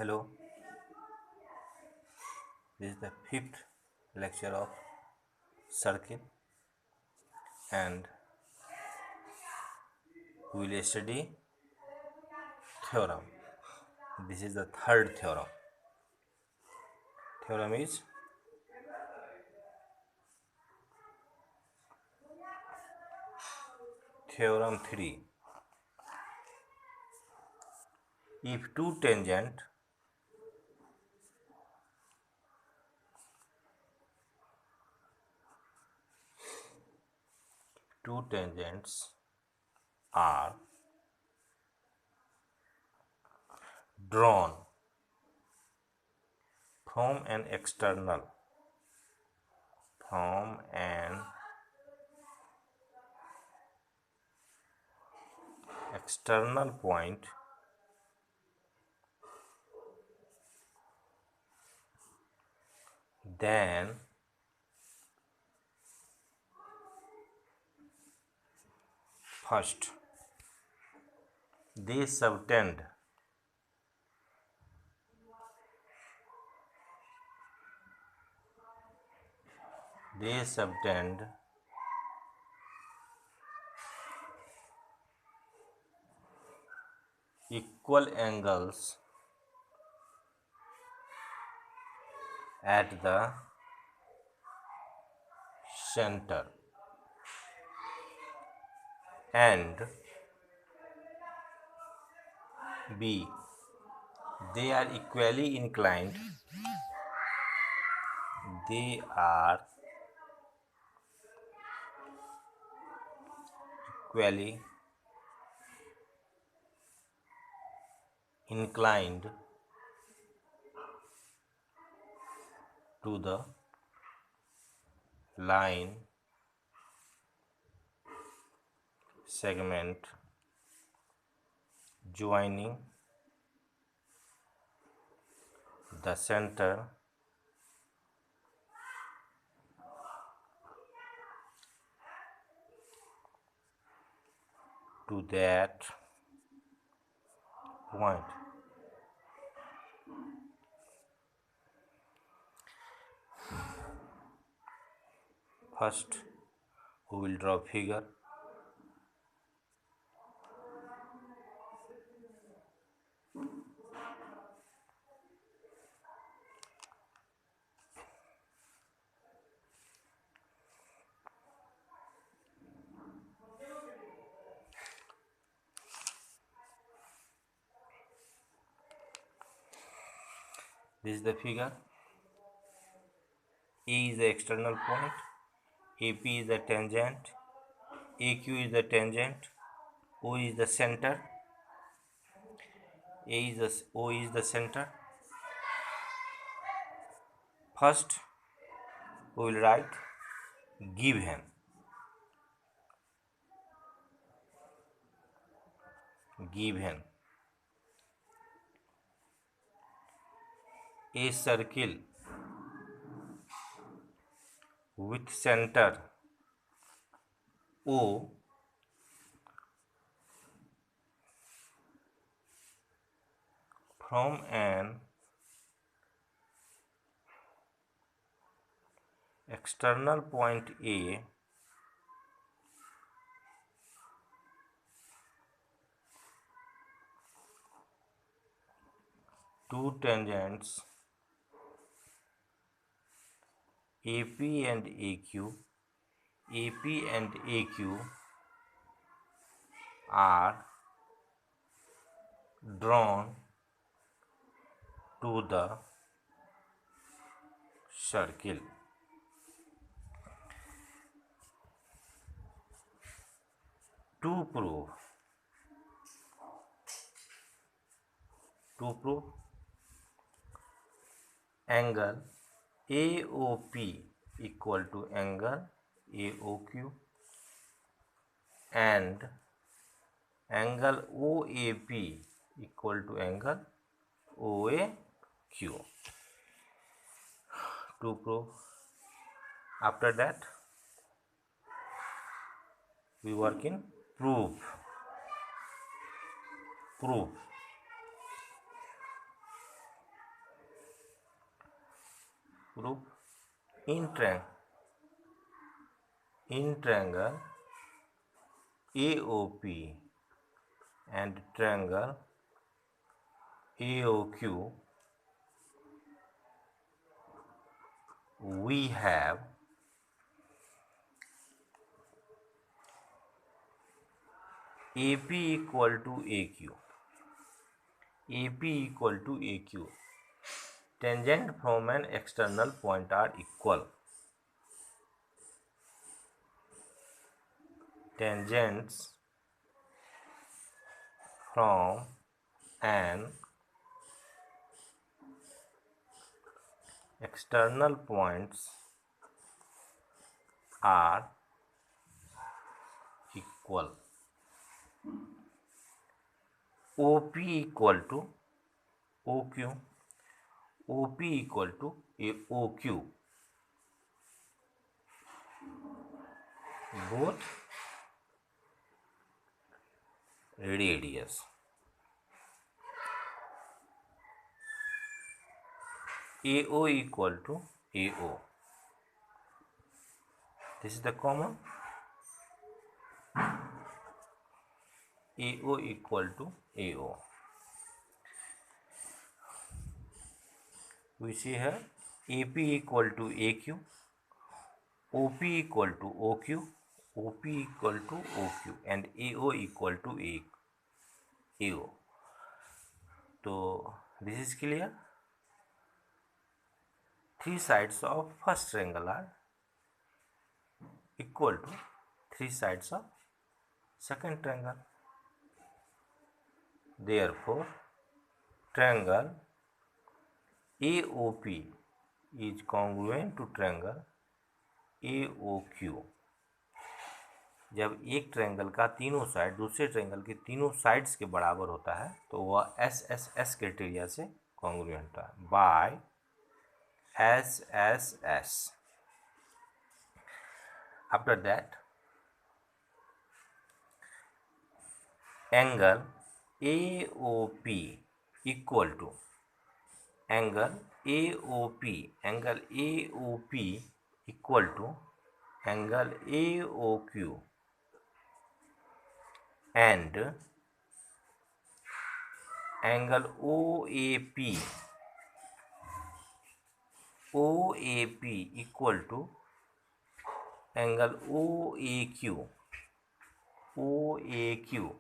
Hello, this is the fifth lecture of circle and we will study theorem. This is the third theorem. Theorem is theorem 3. If two tangents are drawn from an external point, then first they subtend equal angles at the center and B. They are equally inclined to the line segment joining the center to that point. First, we will draw figure. This is the figure. A is the external point, AP is the tangent, AQ is the tangent, O is the center, O is the center. First, we will write given. A circle with center O from an external point A two tangents AP and AQ are drawn to the circle. To prove angle AOP equal to angle AOQ and angle OAP equal to angle OAQ. To prove, after that we work in proof. proof in triangle AOP and triangle AOQ we have AP equal to AQ. AP equal to AQ. Tangent from an external point are equal. Tangents from an external points are equal. OP equal to OQ. OP equal to AOQ. Both radius. AO equal to AO. This is the common. AO equal to AO. We see here AP equal to AQ, OP equal to OQ, OP equal to OQ and AO equal to AO. So this is clear. Three sides of first triangle are equal to three sides of second triangle. Therefore, triangle AOP is congruent to triangle AOQ. जब एक triangle का तीनों side दूसरे triangle के तीनों sides के बराबर होता है तो वह SSS क्राइटेरिया से कॉन्ग्रुएंट है bye SSS. After that, angle AOP equal to angle AOP equal to angle AOQ and angle OAP equal to angle OAQ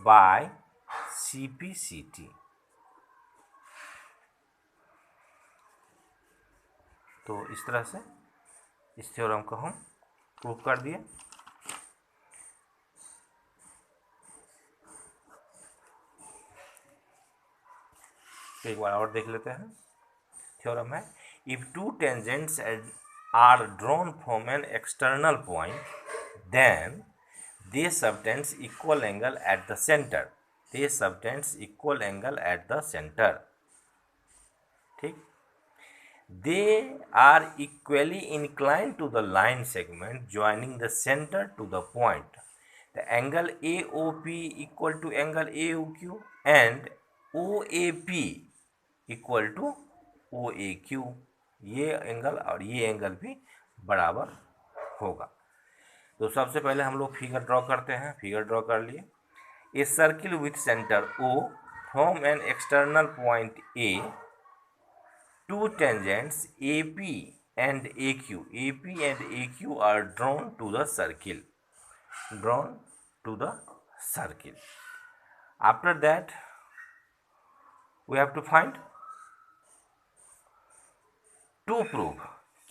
by CPCT. तो इस तरह से इस थ्योरम को हम प्रूव कर दिए. एक बार और देख लेते हैं. थ्योरम है if two tangents are drawn from an external point then they subtend equal angle at the center. They subtend equal angle at the center. ठीक. They are equally inclined to the line segment joining the center to the point. The angle AOP equal to angle AOQ and OAP equal to OAQ. ये angle और ये angle भी बराबर होगा. तो सबसे पहले हम लोग फिगर ड्रॉ करते हैं. फिगर ड्रॉ कर लिए. A circle with centre O from an external point A, to tangents AP and AQ are drawn to the circle. After that, we have to find to prove.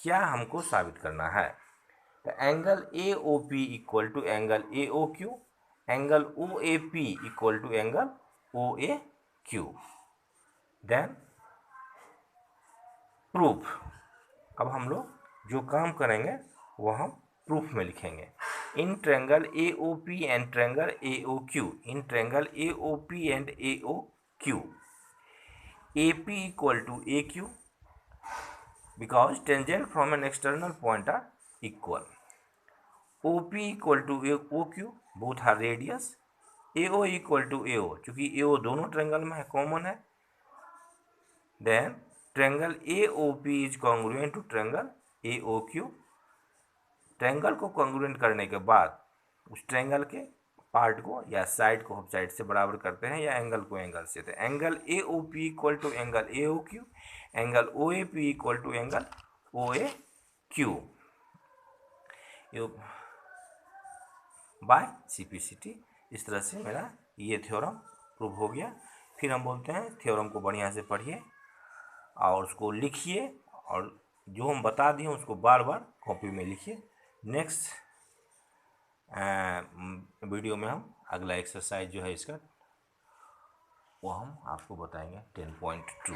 क्या हमको साबित करना है? The angle AOP equal to angle AOQ, angle OAP equal to angle OAQ. Then proof. अब हम लोग जो काम करेंगे वो हम प्रूफ में लिखेंगे. In triangle AOP and triangle AOQ, in triangle AOP and AOQ, AP equal to AQ because tangent from an external point are equal. OP equal to OQ, both are radius. AO equal to AO, चूंकि AO दोनों triangle में है, common है. Then triangle AOP is congruent to triangle AOQ। Triangle को congruent करने के बाद उस ट्रायंगल के पार्ट को या साइड को हम साइड से बराबर करते हैं या एंगल को एंगल से, तो angle AOP equal to angle AOQ, angle OAP equal to angle OAQ by CPCT। इस तरह से मेरा ये थ्योरम प्रूव हो गया। फिर हम बोलते हैं थ्योरम को बढ़िया से पढ़िए और उसको लिखिए और जो हम बता दिए उसको बार बार कॉपी में लिखिए। नेक्स्ट वीडियो में हम अगला एक्सरसाइज जो है इसका वो हम आपको बताएंगे 10.2।